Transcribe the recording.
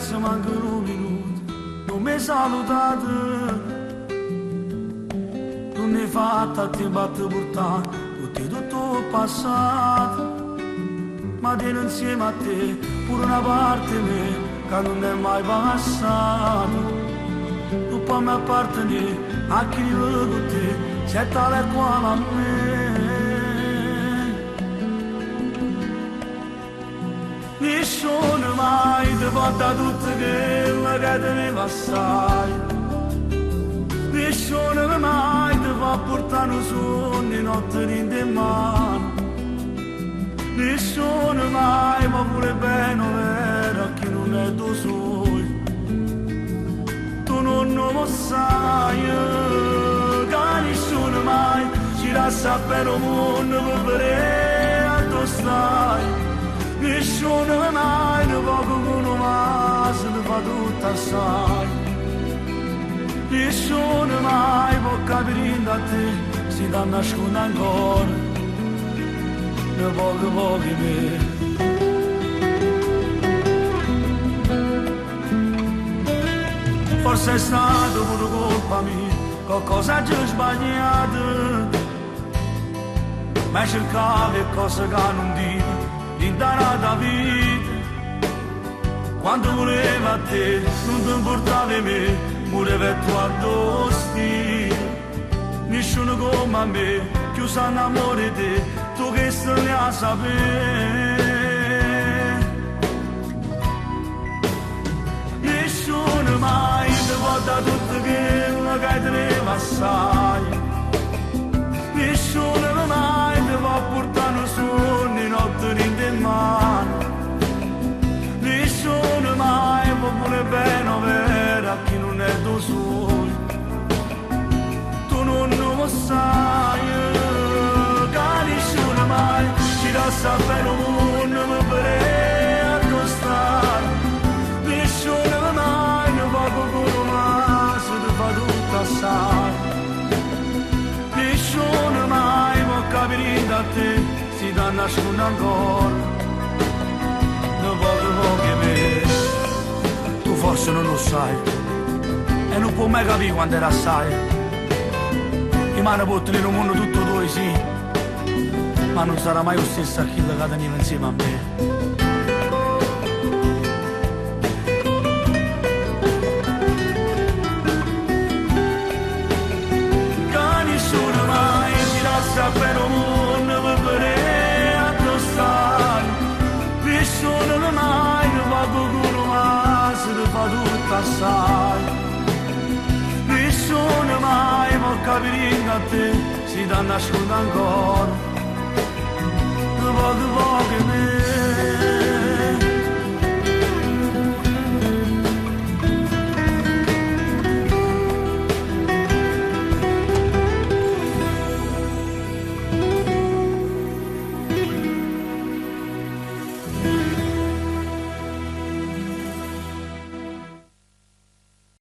perso manco un minuto, non mi salutate, non ne fatta a tempo a te portare, tutto passato, ma tieni insieme a te pure una parte mia che non è mai passato. Tu puoi mi appartenere a chi vive con te, sei tale e quale a me. Nessuno mai ti porta tutto quello che te ne passai, nessuno mai ti fa portare un sogno notte in mano, nessuno mai ma pure bene vero a chi non è tuo sogno. Tu non lo sai, che nessuno mai ci lascia per un mondo per vedere a tu stai. Nessuno mai ne poco uno ma se ne fa tutto assai. Nessuno mai può capire da te, si da nasconde ancora, ne poco me. Forse è stato pure colpa mia, qualcosa già sbagliato, ma cercavo cose che non dico, l'imparata vita. Quando voleva a te, non ti importava a me, voleva tu addosti. Nessuno come a me, chiuso in amore di te, tu che stai a sapere. Nessuno mai ti porta tutto quello che te ne passai, nessuno mai ti fa portare un sogno notte in mano, nessuno mai può pure bene avere a chi non è tuo sogno. Tu non lo sai, che nessuno mai ci lascia per un mondo per accostare, nessuno mai ne va con ma se ti fa tutto assai. Nessuno mai può capire da te, si da nasconde ancora, non poco che me. Tu forse non lo sai, e non puoi mai capire quando era assai. I mani portano in un mondo tutto tuo, sì, ma non sarà mai lo stesso Achille che teniva insieme a me. Per un mondo per vedere addossare, nessuno mai ne va con uno ma se ne fa tutto assai. Nessuno mai può capire da te, si da nasconde ancora, ne poco che me.